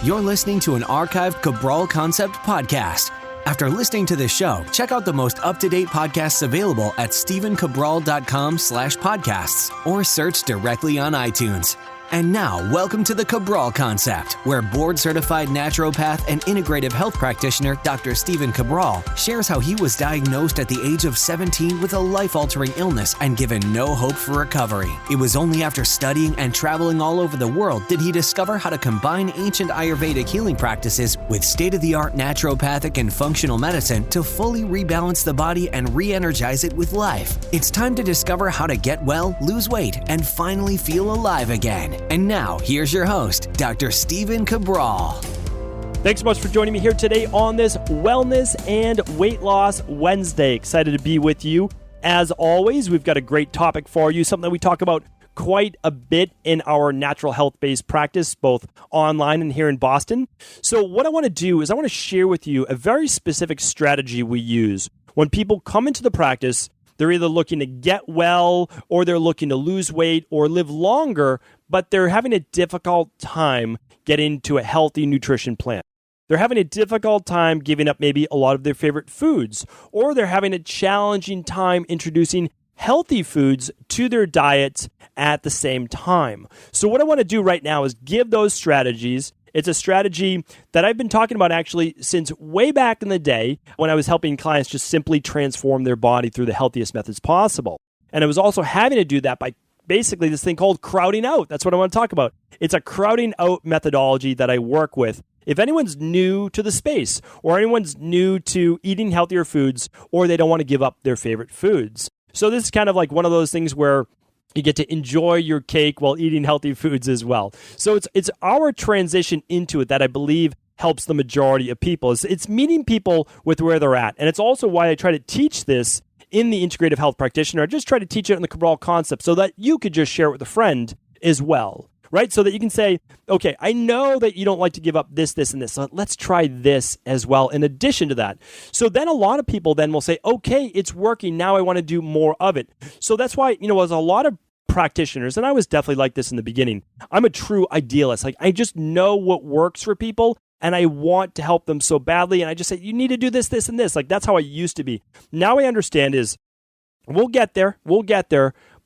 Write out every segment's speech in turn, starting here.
You're listening to an archived Cabral Concept podcast. After listening to this show, check out the most up-to-date podcasts available at stephencabral.com/podcasts or search directly on iTunes. And now, welcome to the Cabral Concept, where board-certified naturopath and integrative health practitioner Dr. Stephen Cabral shares how he was diagnosed at the age of 17 with a life-altering illness and given no hope for recovery. It was only after studying and traveling all over the world did he discover how to combine ancient Ayurvedic healing practices with state-of-the-art naturopathic and functional medicine to fully rebalance the body and re-energize it with life. It's time to discover how to get well, lose weight, and finally feel alive again. And now, here's your host, Dr. Stephen Cabral. Thanks so much for joining me here today on this Wellness and Weight Loss Wednesday. Excited to be with you. As always, we've got a great topic for you, something that we talk about quite a bit in our natural health-based practice, both online and here in Boston. So what I want to do is I want to share with you a very specific strategy we use. When people come into the practice, they're either looking to get well or they're looking to lose weight or live longer, but they're having a difficult time getting to a healthy nutrition plan. They're having a difficult time giving up maybe a lot of their favorite foods, or they're having a challenging time introducing healthy foods to their diets at the same time. So what I want to do right now is give those strategies. It's a strategy that I've been talking about actually since way back in the day when I was helping clients just simply transform their body through the healthiest methods possible. And I was also having to do that by basically this thing called crowding out. That's what I want to talk about. It's a crowding out methodology that I work with. If anyone's new to the space or anyone's new to eating healthier foods or they don't want to give up their favorite foods. So this is kind of like one of those things where you get to enjoy your cake while eating healthy foods as well. So it's our transition into it that I believe helps the majority of people. It's meeting people with where they're at. And it's also why I try to teach this in the integrative health practitioner. I just try to teach it in the Cabral Concept so that you could just share it with a friend as well, right? So that you can say, okay, I know that you don't like to give up this, and this. So let's try this as well in addition to that. So then a lot of people then will say, okay, it's working. Now I want to do more of it. So that's why, as a lot of practitioners, and I was definitely like this in the beginning, I'm a true idealist. Like I just know what works for people and I want to help them so badly. And I just say, you need to do this, and this. Like that's how I used to be. Now I understand is we'll get there,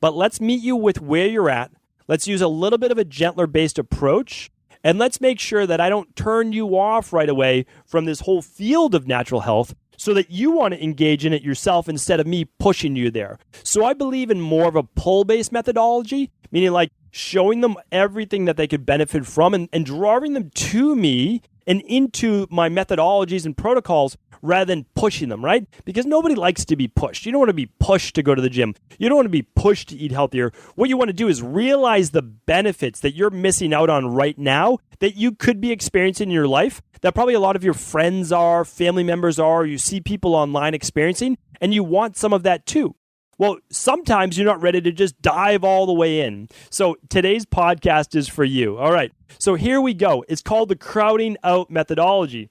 but let's meet you with where you're at. Let's use a little bit of a gentler based approach. And let's make sure that I don't turn you off right away from this whole field of natural health so that you want to engage in it yourself instead of me pushing you there. So I believe in more of a pull-based methodology, meaning like showing them everything that they could benefit from and drawing them to me and into my methodologies and protocols rather than pushing them, right? Because nobody likes to be pushed. You don't want to be pushed to go to the gym. You don't want to be pushed to eat healthier. What you want to do is realize the benefits that you're missing out on right now that you could be experiencing in your life, that probably a lot of your friends are, family members are, you see people online experiencing, and you want some of that too. Well, sometimes you're not ready to just dive all the way in. So today's podcast is for you. All right. So here we go. It's called the crowding out methodology.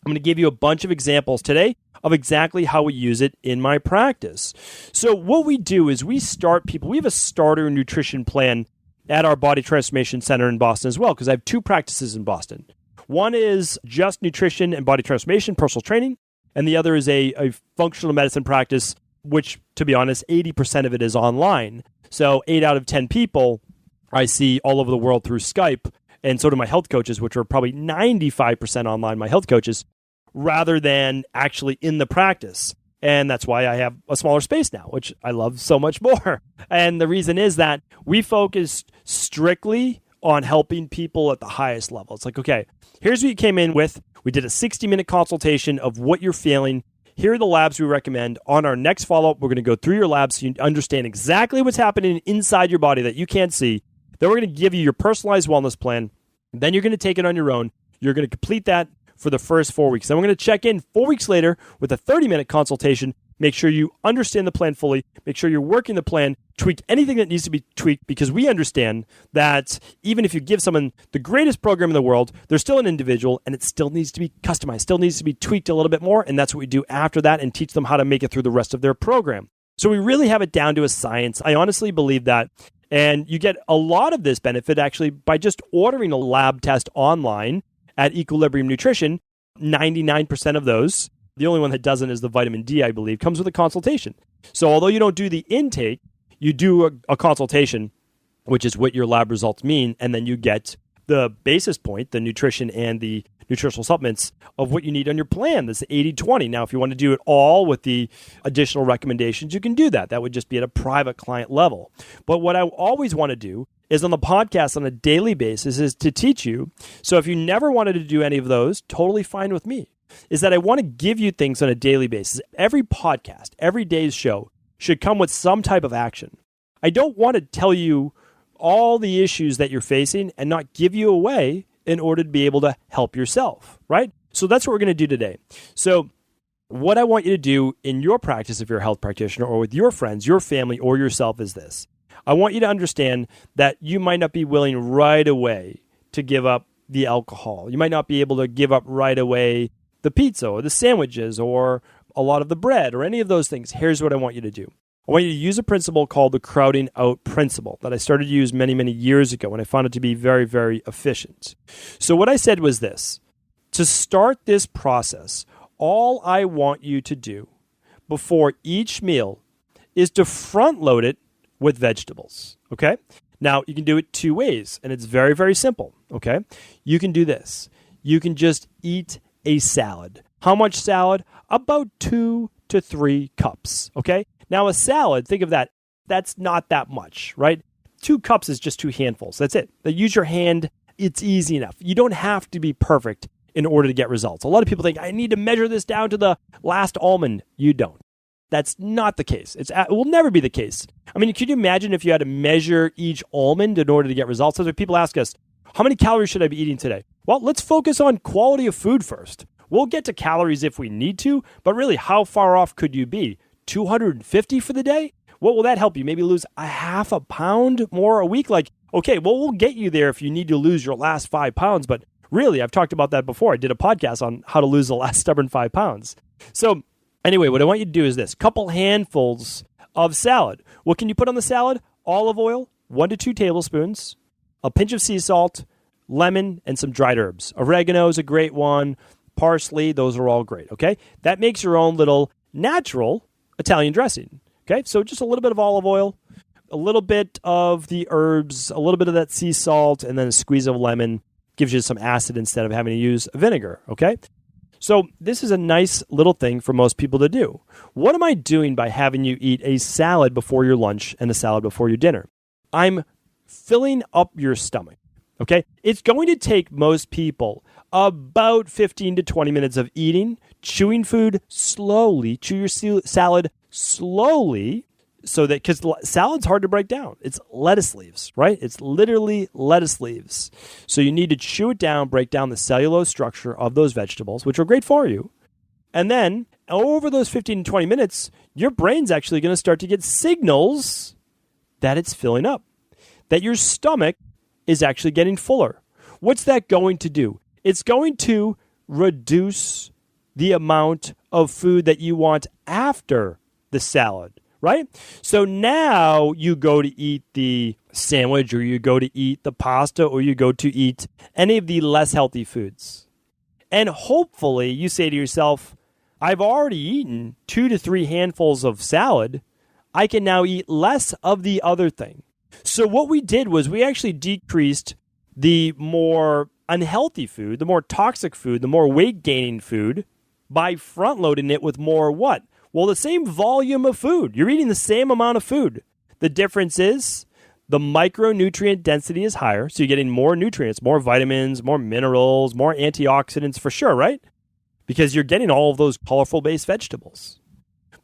I'm going to give you a bunch of examples today of exactly how we use it in my practice. So what we do is we start people. We have a starter nutrition plan at our Body Transformation Center in Boston as well, because I have two practices in Boston. One is just nutrition and body transformation, personal training, and the other is a functional medicine practice, which, to be honest, 80% of it is online. So 8 out of 10 people I see all over the world through Skype, and so do my health coaches, which are probably 95% online, my health coaches, rather than actually in the practice. And that's why I have a smaller space now, which I love so much more. And the reason is that we focus strictly on helping people at the highest level. It's like, okay, here's what you came in with. We did a 60-minute consultation of what you're feeling. Here are the labs we recommend. On our next follow-up, we're going to go through your labs so you understand exactly what's happening inside your body that you can't see. Then we're going to give you your personalized wellness plan. Then you're going to take it on your own. You're going to complete that for the first 4 weeks. Then we're going to check in 4 weeks later with a 30-minute consultation. Make sure you understand the plan fully. Make sure you're working the plan. Tweak anything that needs to be tweaked, because we understand that even if you give someone the greatest program in the world, they're still an individual and it still needs to be customized, still needs to be tweaked a little bit more. And that's what we do after that and teach them how to make it through the rest of their program. So we really have it down to a science. I honestly believe that. And you get a lot of this benefit actually by just ordering a lab test online at Equilibrium Nutrition, 99% of those, the only one that doesn't is the vitamin D, I believe, comes with a consultation. So although you don't do the intake, you do a consultation, which is what your lab results mean, and then you get the basis point, the nutrition and the nutritional supplements of what you need on your plan. That's 80-20. Now, if you want to do it all with the additional recommendations, you can do that. That would just be at a private client level. But what I always want to do is on the podcast on a daily basis is to teach you. So if you never wanted to do any of those, totally fine with me, is that I want to give you things on a daily basis. Every podcast, every day's show should come with some type of action. I don't want to tell you all the issues that you're facing and not give you away in order to be able to help yourself, right? So that's what we're going to do today. So what I want you to do in your practice, if you're a health practitioner, or with your friends, your family, or yourself, is this. I want you to understand that you might not be willing right away to give up the alcohol. You might not be able to give up right away the pizza or the sandwiches or a lot of the bread or any of those things. Here's what I want you to do. I want you to use a principle called the crowding out principle that I started to use many, many years ago, and I found it to be very, very efficient. So what I said was this. To start this process, all I want you to do before each meal is to front load it with vegetables, okay? Now, you can do it two ways, and it's very, very simple, okay? You can do this. You can just eat a salad. How much salad? About 2 to 3 cups, okay? Now, a salad, think of that. That's not that much, right? 2 cups is just 2 handfuls. That's it. Use your hand. It's easy enough. You don't have to be perfect in order to get results. A lot of people think, I need to measure this down to the last almond. You don't. That's not the case. It will never be the case. I mean, could you imagine if you had to measure each almond in order to get results? So people ask us, how many calories should I be eating today? Well, let's focus on quality of food first. We'll get to calories if we need to, but really, how far off could you be? 250 for the day? What will that help you? Maybe lose a half a pound more a week? Like, okay, well, we'll get you there if you need to lose your last 5 pounds. But really, I've talked about that before. I did a podcast on how to lose the last stubborn 5 pounds. So anyway, what I want you to do is this. Couple handfuls of salad. What can you put on the salad? Olive oil, 1 to 2 tablespoons, a pinch of sea salt, lemon, and some dried herbs. Oregano is a great one. Parsley, those are all great, okay? That makes your own little natural Italian dressing, okay? So just a little bit of olive oil, a little bit of the herbs, a little bit of that sea salt, and then a squeeze of lemon gives you some acid instead of having to use vinegar, okay? So this is a nice little thing for most people to do. What am I doing by having you eat a salad before your lunch and a salad before your dinner? I'm filling up your stomach, okay? It's going to take most people about 15 to 20 minutes of eating, chewing food slowly, chew your salad slowly, so that, because salad's hard to break down. It's lettuce leaves, right? It's literally lettuce leaves. So you need to chew it down, break down the cellulose structure of those vegetables, which are great for you. And then over those 15 to 20 minutes, your brain's actually going to start to get signals that it's filling up, that your stomach is actually getting fuller. What's that going to do? It's going to reduce the amount of food that you want after the salad, right? So now you go to eat the sandwich, or you go to eat the pasta, or you go to eat any of the less healthy foods. And hopefully you say to yourself, I've already eaten 2 to 3 handfuls of salad. I can now eat less of the other thing. So what we did was we actually decreased the more unhealthy food, the more toxic food, the more weight-gaining food by front-loading it with more what? Well, the same volume of food. You're eating the same amount of food. The difference is the micronutrient density is higher, so you're getting more nutrients, more vitamins, more minerals, more antioxidants for sure, right? Because you're getting all of those colorful-based vegetables.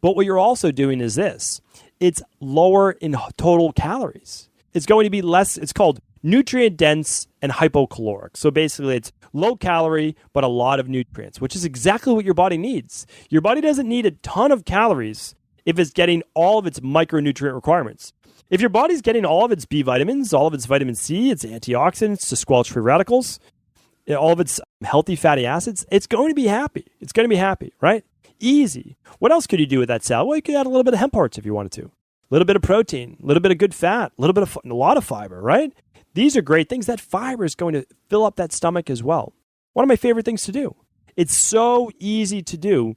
But what you're also doing is this. It's lower in total calories. It's going to be less, it's called nutrient dense and hypocaloric. So basically it's low calorie, but a lot of nutrients, which is exactly what your body needs. Your body doesn't need a ton of calories if it's getting all of its micronutrient requirements. If your body's getting all of its B vitamins, all of its vitamin C, its antioxidants to squelch free radicals, all of its healthy fatty acids, it's going to be happy. It's going to be happy, right? Easy. What else could you do with that salad? Well, you could add a little bit of hemp hearts if you wanted to. A little bit of protein, a little bit of good fat, a lot of fiber, right? These are great things. That fiber is going to fill up that stomach as well. One of my favorite things to do. It's so easy to do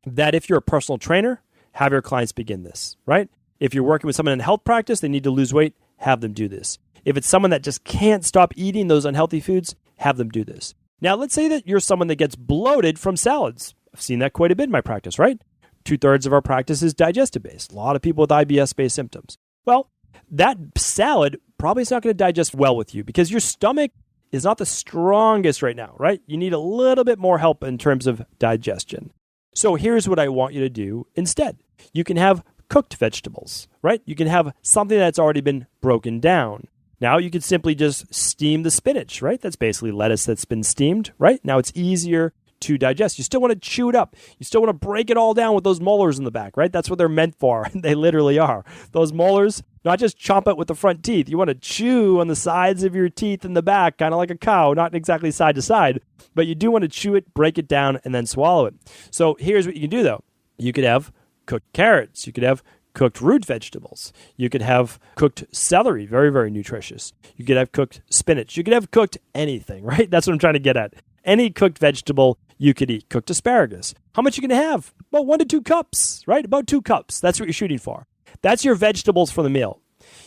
that if you're a personal trainer, have your clients begin this, right? If you're working with someone in health practice, they need to lose weight, have them do this. If it's someone that just can't stop eating those unhealthy foods, have them do this. Now, let's say that you're someone that gets bloated from salads. I've seen that quite a bit in my practice, right? 2/3 of our practice is digestive-based. A lot of people with IBS-based symptoms. Well, that salad probably is not going to digest well with you because your stomach is not the strongest right now, right? You need a little bit more help in terms of digestion. So here's what I want you to do instead. You can have cooked vegetables, right? You can have something that's already been broken down. Now you can simply just steam the spinach, right? That's basically lettuce that's been steamed, right? Now it's easier to digest. You still want to chew it up. You still want to break it all down with those molars in the back, right? That's what they're meant for. They literally are. Those molars, not just chomp it with the front teeth. You want to chew on the sides of your teeth in the back, kind of like a cow, not exactly side to side, but you do want to chew it, break it down, and then swallow it. So here's what you can do, though. You could have cooked carrots. You could have cooked root vegetables. You could have cooked celery, very, very nutritious. You could have cooked spinach. You could have cooked anything, right? That's what I'm trying to get at. Any cooked vegetable you could eat. Cooked asparagus. How much are you going to have? About 1 to 2 cups, right? About 2 cups. That's what you're shooting for. That's your vegetables for the meal.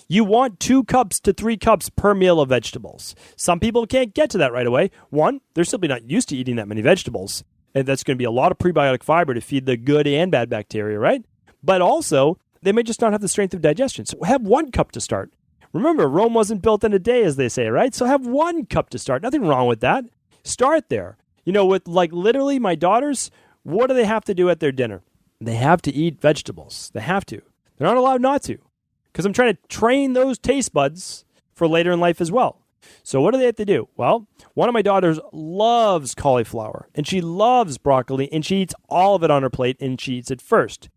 You want 2 cups to 3 cups per meal of vegetables. Some people can't get to that right away. One, they're simply not used to eating that many vegetables. And that's going to be a lot of prebiotic fiber to feed the good and bad bacteria, right? But also, they may just not have the strength of digestion. So have 1 cup to start. Remember, Rome wasn't built in a day, as they say, right? So have 1 cup to start. Nothing wrong with that. Start there. You know, with like literally my daughters, what do they have to do at their dinner? They have to eat vegetables. They have to. They're not allowed not to. Because I'm trying to train those taste buds for later in life as well. So what do they have to do? Well, one of my daughters loves cauliflower, and she loves broccoli, and she eats all of it on her plate, and she eats it first.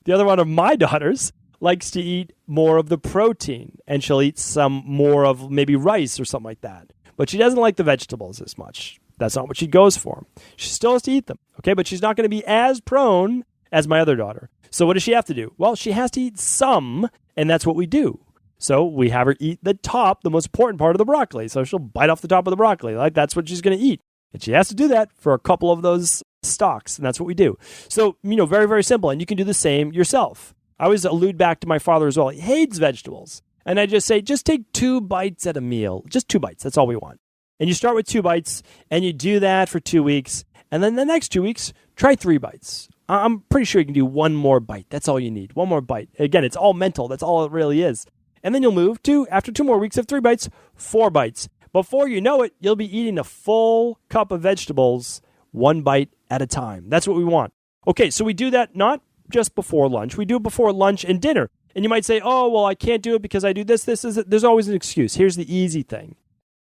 The other one of my daughters likes to eat more of the protein, and she'll eat some more of maybe rice or something like that. But she doesn't like the vegetables as much. That's not what she goes for. She still has to eat them, okay? But she's not going to be as prone as my other daughter. So what does she have to do? Well, she has to eat some, and that's what we do. So we have her eat the top, the most important part of the broccoli. So she'll bite off the top of the broccoli. Like that's what she's going to eat. And she has to do that for a couple of those stalks, and that's what we do. So, very, very simple. And you can do the same yourself. I always allude back to my father as well. He hates vegetables. And I just say, just take 2 bites at a meal. Just 2 bites. That's all we want. And you start with 2 bites, and you do that for 2 weeks. And then the next 2 weeks, try 3 bites. I'm pretty sure you can do 1 more bite. That's all you need. 1 more bite. Again, it's all mental. That's all it really is. And then you'll move to, after 2 more weeks of 3 bites, 4 bites. Before you know it, you'll be eating a full cup of vegetables 1 bite at a time. That's what we want. Okay, so we do that not just before lunch. We do it before lunch and dinner. And you might say, oh, well, I can't do it because I do this. There's always an excuse. Here's the easy thing.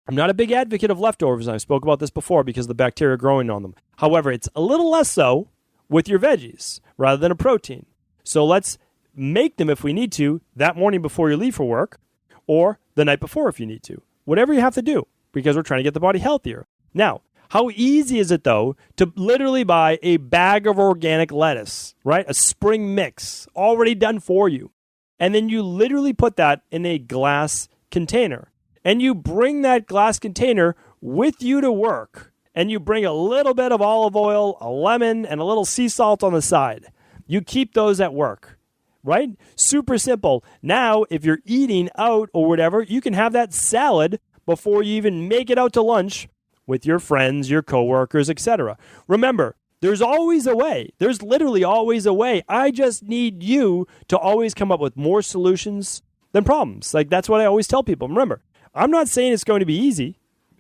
I'm not a big advocate of leftovers, and I spoke about this before because of the bacteria growing on them. However, it's a little less so with your veggies rather than a protein. So let's make them if we need to that morning before you leave for work or the night before if you need to. Whatever you have to do because we're trying to get the body healthier. Now, how easy is it, though, to literally buy a bag of organic lettuce, right? A spring mix already done for you. And then you literally put that in a glass container. And you bring that glass container with you to work. And you bring a little bit of olive oil, a lemon, and a little sea salt on the side. You keep those at work, right? Super simple. Now, if you're eating out or whatever, you can have that salad before you even make it out to lunch with your friends, your coworkers, etc. Remember, there's always a way. There's literally always a way. I just need you to always come up with more solutions than problems. Like that's what I always tell people. Remember, I'm not saying it's going to be easy.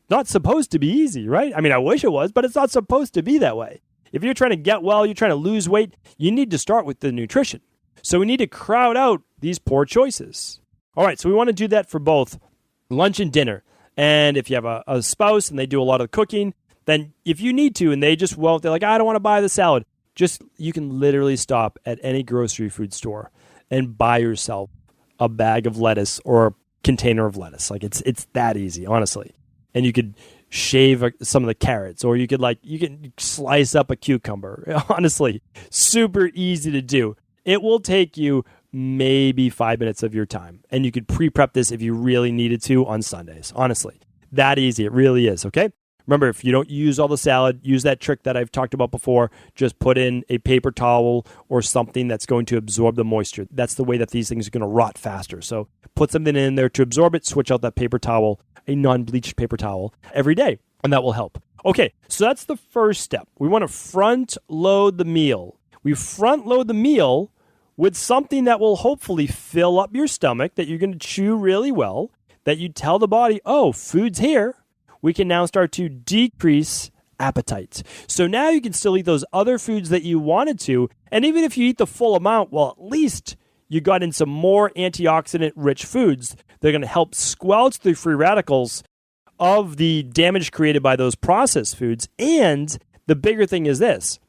Not supposed to be easy, right? I mean, I wish it was, but it's not supposed to be that way. If you're trying to get well, you're trying to lose weight, you need to start with the nutrition. So we need to crowd out these poor choices. All right, so we want to do that for both lunch and dinner. And if you have a spouse and they do a lot of cooking, then if you need to and they just won't, they're like, I don't want to buy the salad. You can literally stop at any grocery food store and buy yourself a bag of lettuce or a container of lettuce. Like it's that easy, honestly. And you could shave some of the carrots, or you can slice up a cucumber. Honestly, super easy to do. It will take you maybe 5 minutes of your time, and you could pre-prep this if you really needed to on Sundays. Honestly, that easy. It really is. Okay. Remember, if you don't use all the salad, use that trick that I've talked about before. Just put in a paper towel or something that's going to absorb the moisture. That's the way that these things are going to rot faster. So put something in there to absorb it, switch out that paper towel, a non-bleached paper towel every day, and that will help. Okay, so that's the first step. We want to front load the meal. We front load the meal with something that will hopefully fill up your stomach, that you're going to chew really well, that you tell the body, oh, food's here. We can now start to decrease appetite. So now you can still eat those other foods that you wanted to. And even if you eat the full amount, well, at least you got in some more antioxidant-rich foods that are going to help squelch the free radicals of the damage created by those processed foods. And the bigger thing is this,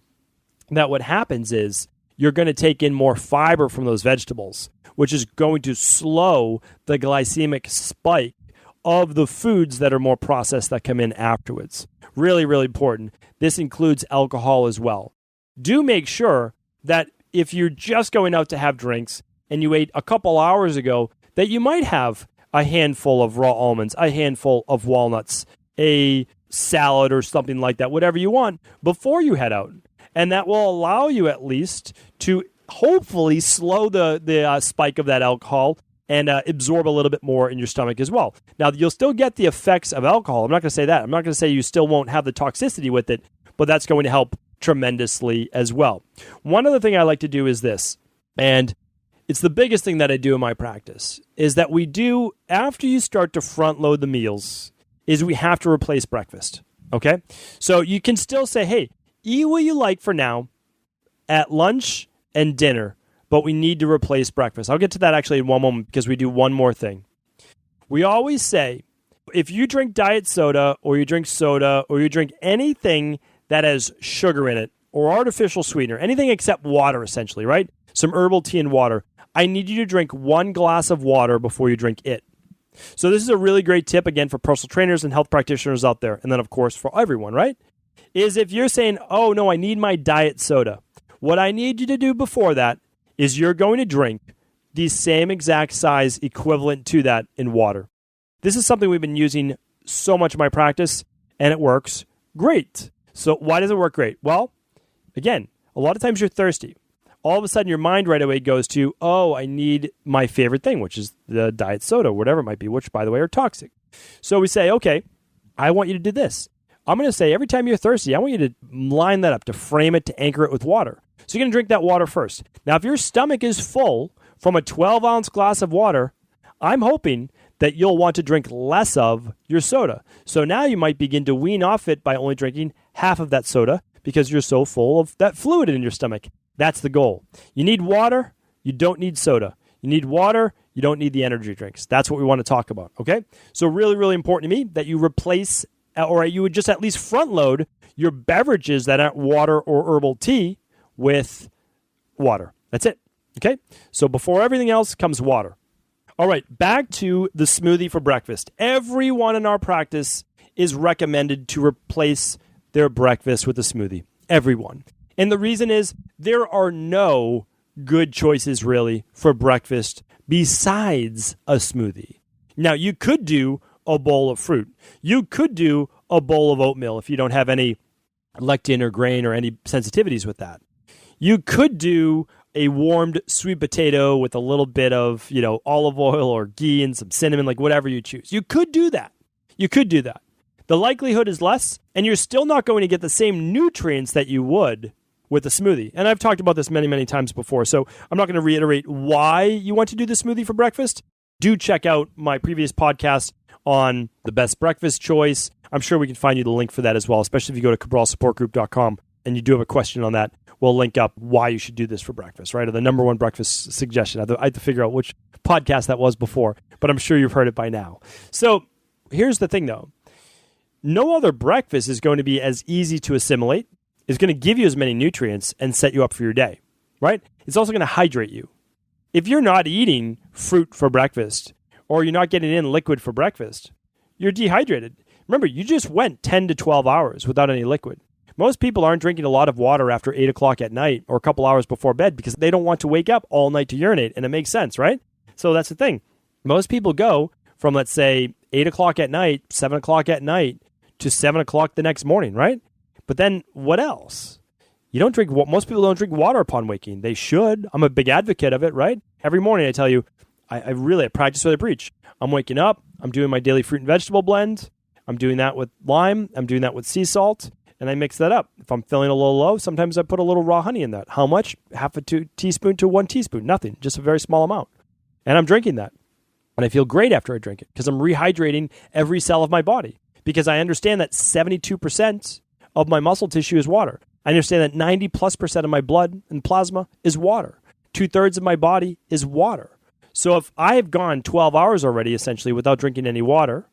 that what happens is you're going to take in more fiber from those vegetables, which is going to slow the glycemic spike of the foods that are more processed that come in afterwards. Really, really important. This includes alcohol as well. Do make sure that if you're just going out to have drinks and you ate a couple hours ago, that you might have a handful of raw almonds, a handful of walnuts, a salad or something like that, whatever you want, before you head out. And that will allow you at least to hopefully slow the spike of that alcohol and absorb a little bit more in your stomach as well. Now, you'll still get the effects of alcohol. I'm not going to say that. I'm not going to say you still won't have the toxicity with it, but that's going to help tremendously as well. One other thing I like to do is this, and it's the biggest thing that I do in my practice, is that we do, after you start to front load the meals, is we have to replace breakfast, okay? So you can still say, hey, eat what you like for now at lunch and dinner, but we need to replace breakfast. I'll get to that actually in one moment because we do one more thing. We always say, if you drink diet soda or you drink anything that has sugar in it or artificial sweetener, anything except water essentially, right? Some herbal tea and water. I need you to drink 1 glass of water before you drink it. So this is a really great tip, again, for personal trainers and health practitioners out there. And then, of course, for everyone, right? Is if you're saying, oh, no, I need my diet soda. What I need you to do before that is you're going to drink the same exact size equivalent to that in water. This is something we've been using so much in my practice, and it works great. So why does it work great? Well, again, a lot of times you're thirsty. All of a sudden, your mind right away goes to, oh, I need my favorite thing, which is the diet soda, whatever it might be, which, by the way, are toxic. So we say, okay, I want you to do this. I'm going to say every time you're thirsty, I want you to line that up, to frame it, to anchor it with water. So you're going to drink that water first. Now, if your stomach is full from a 12-ounce glass of water, I'm hoping that you'll want to drink less of your soda. So now you might begin to wean off it by only drinking half of that soda because you're so full of that fluid in your stomach. That's the goal. You need water. You don't need soda. You need water. You don't need the energy drinks. That's what we want to talk about, okay? So really, really important to me that you replace, or you would just at least front load your beverages that aren't water or herbal tea with water. That's it, okay? So before everything else comes water. All right, back to the smoothie for breakfast. Everyone in our practice is recommended to replace their breakfast with a smoothie. Everyone. And the reason is there are no good choices really for breakfast besides a smoothie. Now, you could do a bowl of fruit. You could do a bowl of oatmeal if you don't have any lectin or grain or any sensitivities with that. You could do a warmed sweet potato with a little bit of, olive oil or ghee and some cinnamon, like whatever you choose. You could do that. The likelihood is less, and you're still not going to get the same nutrients that you would with a smoothie. And I've talked about this many, many times before, so I'm not going to reiterate why you want to do the smoothie for breakfast. Do check out my previous podcast on the best breakfast choice. I'm sure we can find you the link for that as well, especially if you go to cabralsupportgroup.com and you do have a question on that. We'll link up why you should do this for breakfast, right? Or the number one breakfast suggestion. I had to figure out which podcast that was before, but I'm sure you've heard it by now. So here's the thing, though. No other breakfast is going to be as easy to assimilate, is going to give you as many nutrients and set you up for your day, right? It's also going to hydrate you. If you're not eating fruit for breakfast or you're not getting in liquid for breakfast, you're dehydrated. Remember, you just went 10 to 12 hours without any liquid. Most people aren't drinking a lot of water after 8 o'clock at night or a couple hours before bed because they don't want to wake up all night to urinate, and it makes sense, right? So that's the thing. Most people go from, let's say, 8 o'clock at night, 7 o'clock at night, to 7 o'clock the next morning, right? But then what else? You don't drink. Most people don't drink water upon waking. They should. I'm a big advocate of it, right? Every morning I tell you, I really practice what I preach. I'm waking up. I'm doing my daily fruit and vegetable blend. I'm doing that with lime. I'm doing that with sea salt. And I mix that up. If I'm feeling a little low, sometimes I put a little raw honey in that. How much? Half a teaspoon to 1 teaspoon. Nothing. Just a very small amount. And I'm drinking that. And I feel great after I drink it because I'm rehydrating every cell of my body. Because I understand that 72% of my muscle tissue is water. I understand that 90+% of my blood and plasma is water. 2/3 of my body is water. So if I have gone 12 hours already, essentially, without drinking any water,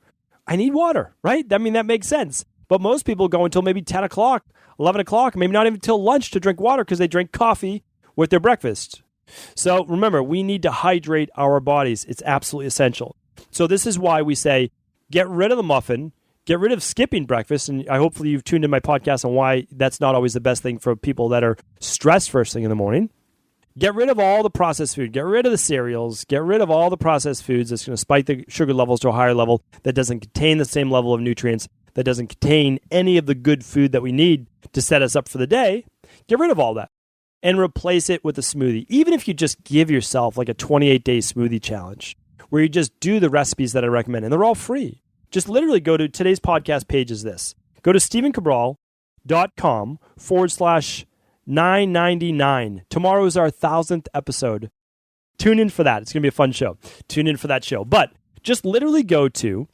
I need water, right? I mean, that makes sense. But most people go until maybe 10 o'clock, 11 o'clock, maybe not even until lunch to drink water because they drink coffee with their breakfast. So remember, we need to hydrate our bodies. It's absolutely essential. So this is why we say, get rid of the muffin, get rid of skipping breakfast. And I hopefully you've tuned in my podcast on why that's not always the best thing for people that are stressed first thing in the morning. Get rid of all the processed food. Get rid of the cereals. Get rid of all the processed foods that's going to spike the sugar levels to a higher level that doesn't contain the same level of nutrients, that doesn't contain any of the good food that we need to set us up for the day. Get rid of all that and replace it with a smoothie. Even if you just give yourself like a 28-day smoothie challenge where you just do the recipes that I recommend, and they're all free. Just literally go to today's podcast page is this. Go to stephencabral.com/999. Tomorrow is our 1,000th episode. Tune in for that. It's going to be a fun show. Tune in for that show. But just literally go to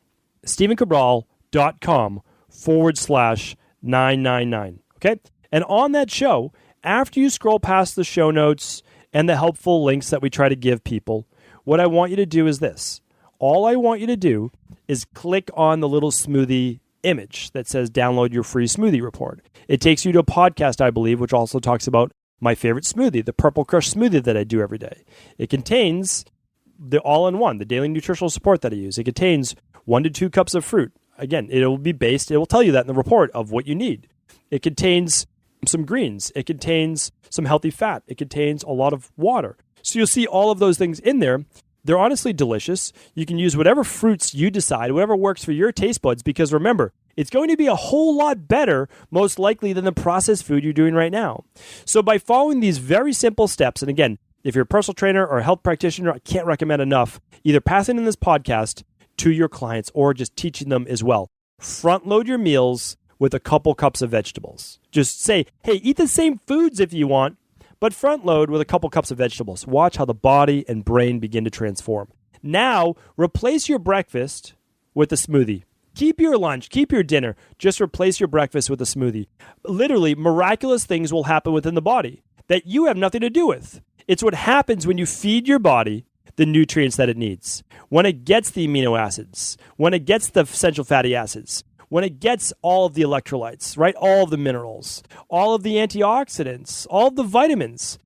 stephencabral.com/999. Okay? And on that show, after you scroll past the show notes and the helpful links that we try to give people, what I want you to do is this. All I want you to do is click on the little smoothie image that says download your free smoothie report. It takes you to a podcast, I believe, which also talks about my favorite smoothie, the Purple Crush smoothie that I do every day. It contains the all-in-one, the daily nutritional support that I use. It contains 1 to 2 cups of fruit. Again, it will tell you that in the report of what you need. It contains some greens. It contains some healthy fat. It contains a lot of water. So you'll see all of those things in there. They're honestly delicious. You can use whatever fruits you decide, whatever works for your taste buds, because remember, it's going to be a whole lot better, most likely, than the processed food you're doing right now. So by following these very simple steps, and again, if you're a personal trainer or a health practitioner, I can't recommend enough either passing in this podcast to your clients or just teaching them as well. Front load your meals with a couple cups of vegetables. Just say, hey, eat the same foods if you want, but front load with a couple cups of vegetables. Watch how the body and brain begin to transform. Now, replace your breakfast with a smoothie. Keep your lunch, keep your dinner. Just replace your breakfast with a smoothie. Literally, miraculous things will happen within the body that you have nothing to do with. It's what happens when you feed your body the nutrients that it needs. When it gets the amino acids, when it gets the essential fatty acids, when it gets all of the electrolytes, right? All of the minerals, all of the antioxidants, all of the vitamins.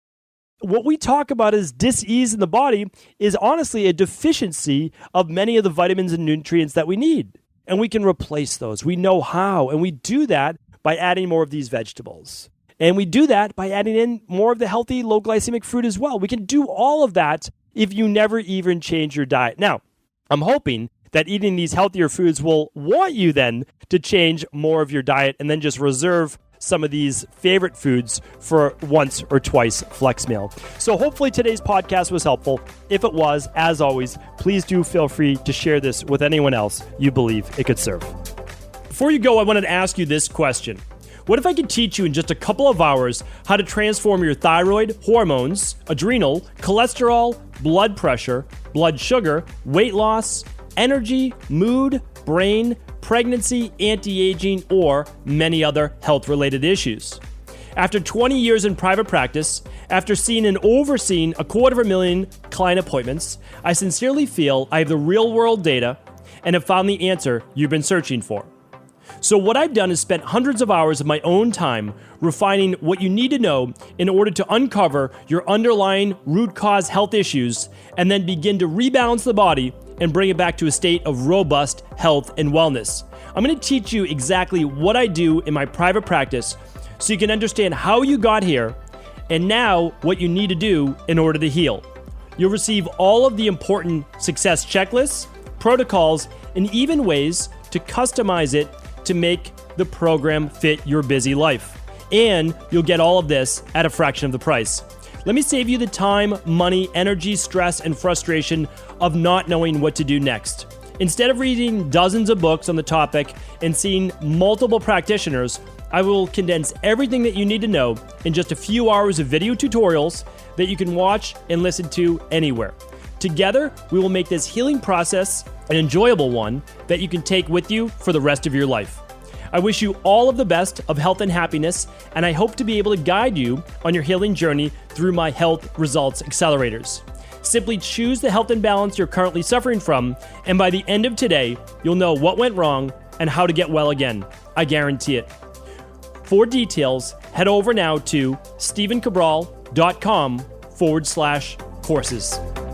What we talk about as dis-ease in the body is honestly a deficiency of many of the vitamins and nutrients that we need. And we can replace those. We know how. And we do that by adding more of these vegetables. And we do that by adding in more of the healthy, low glycemic fruit as well. We can do all of that if you never even change your diet. Now, I'm hoping that eating these healthier foods will want you then to change more of your diet and then just reserve some of these favorite foods for once or twice flex meal. So hopefully today's podcast was helpful. If it was, as always, please do feel free to share this with anyone else you believe it could serve. Before you go, I wanted to ask you this question. What if I could teach you in just a couple of hours how to transform your thyroid, hormones, adrenal, cholesterol, blood pressure, blood sugar, weight loss, energy, mood, brain, pregnancy, anti-aging, or many other health-related issues? After 20 years in private practice, after seeing and overseeing 250,000 client appointments, I sincerely feel I have the real-world data and have found the answer you've been searching for. So what I've done is spent hundreds of hours of my own time refining what you need to know in order to uncover your underlying root cause health issues and then begin to rebalance the body and bring it back to a state of robust health and wellness. I'm going to teach you exactly what I do in my private practice so you can understand how you got here and now what you need to do in order to heal. You'll receive all of the important success checklists, protocols, and even ways to customize it to make the program fit your busy life. And you'll get all of this at a fraction of the price. Let me save you the time, money, energy, stress, and frustration of not knowing what to do next. Instead of reading dozens of books on the topic and seeing multiple practitioners, I will condense everything that you need to know in just a few hours of video tutorials that you can watch and listen to anywhere. Together, we will make this healing process an enjoyable one that you can take with you for the rest of your life. I wish you all of the best of health and happiness, and I hope to be able to guide you on your healing journey through my Health Results Accelerators. Simply choose the health imbalance you're currently suffering from, and by the end of today, you'll know what went wrong and how to get well again. I guarantee it. For details, head over now to stephencabral.com/courses.